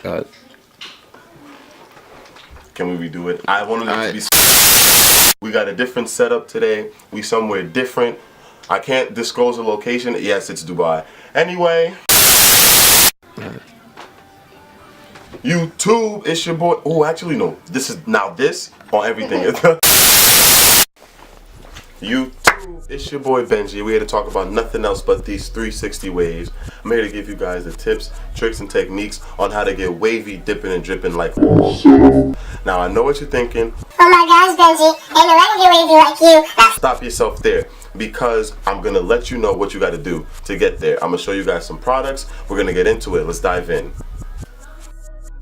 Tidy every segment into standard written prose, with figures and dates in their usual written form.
God. Can we redo it? I wanted it to be. We got a different setup today. We somewhere different. I can't disclose the location. Yes, it's Dubai. Anyway. YouTube, it's your boy. Oh, actually no. This is now this on everything. YouTube, it's your boy Benji. We're here to talk about nothing else but these 360 waves. I'm here to give you guys the tips, tricks, and techniques on how to get wavy, dipping, and dripping like awesome. Now I know what you're thinking. Oh my gosh, Benji, ain't no way to get wavy like you. Stop yourself there, because I'm gonna let you know what you gotta do to get there. I'm gonna show you guys some products. We're gonna get into it. Let's dive in.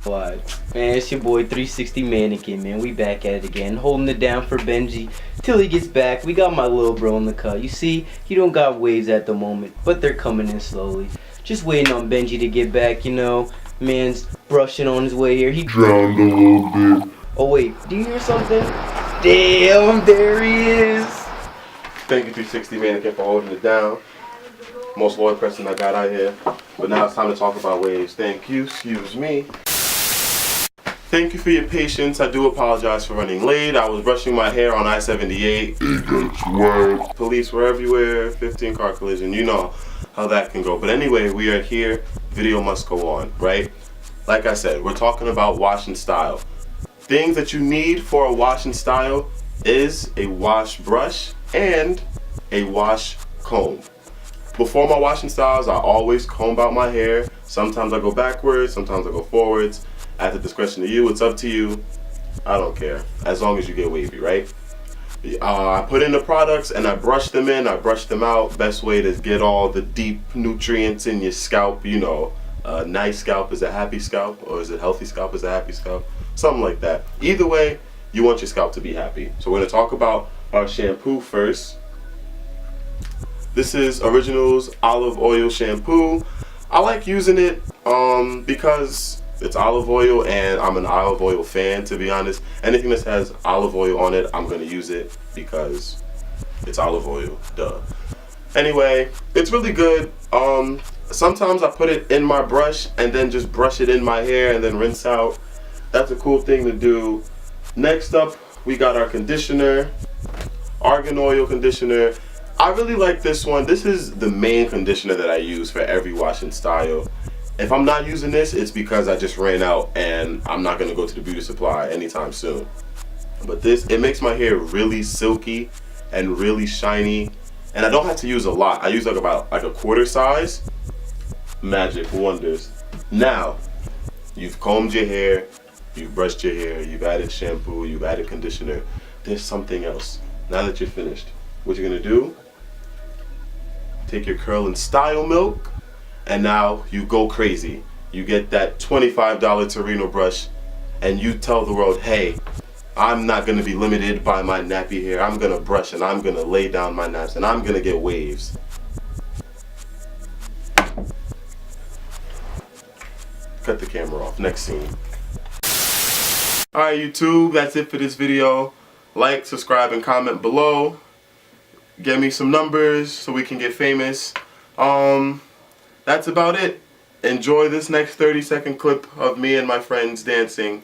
What? Man, it's your boy 360 Mannequin, man. We back at it again, holding it down for Benji till he gets back. We got my little bro in the cut. You see, he don't got waves at the moment, but they're coming in slowly. Just waiting on Benji to get back, you know. Man's brushing on his way here. He drowned a little bit. Oh wait, do you hear something? Damn, there he is. Thank you, 360 Mannequin, for holding it down. Most loyal person I got out here. But now it's time to talk about waves. Thank you. Excuse me. Thank you for your patience. I do apologize for running late. I was brushing my hair on I-78. Police were everywhere. 15 car collision. You know how that can go. But anyway, we are here. Video must go on, right? Like I said, we're talking about wash and style. Things that you need for a wash and style is a wash brush and a wash comb. Before my washing styles, I always comb out my hair. Sometimes I go backwards, sometimes I go forwards. At the discretion of you, it's up to you. I don't care, as long as you get wavy, right? I put in the products and I brush them in, I brush them out. Best way to get all the deep nutrients in your scalp. You know, a nice scalp is a happy scalp, or is it healthy scalp is a happy scalp? Something like that. Either way, you want your scalp to be happy. So we're gonna talk about our shampoo first. This is Originals Olive Oil Shampoo. I like using it because it's olive oil, and I'm an olive oil fan, to be honest. Anything that has olive oil on it, I'm gonna use it because it's olive oil, duh. Anyway, it's really good. Sometimes I put it in my brush and then just brush it in my hair and then rinse out. That's a cool thing to do. Next up, we got our conditioner, argan oil conditioner. I really like this one. This is the main conditioner that I use for every wash and style. If I'm not using this, it's because I just ran out and I'm not gonna go to the beauty supply anytime soon. But this, it makes my hair really silky and really shiny. And I don't have to use a lot. I use like about a quarter size. Magic wonders. Now, you've combed your hair, you've brushed your hair, you've added shampoo, you've added conditioner. There's something else. Now that you're finished, what you're gonna do, take your curl and style milk, and now you go crazy. You get that $25 Torino brush and you tell the world, hey, I'm not gonna be limited by my nappy hair. I'm gonna brush and I'm gonna lay down my naps and I'm gonna get waves. Cut the camera off, next scene. Alright YouTube, that's it for this video. Like, subscribe, and comment below. Get me some numbers so we can get famous. That's about it. Enjoy this next 30-second clip of me and my friends dancing.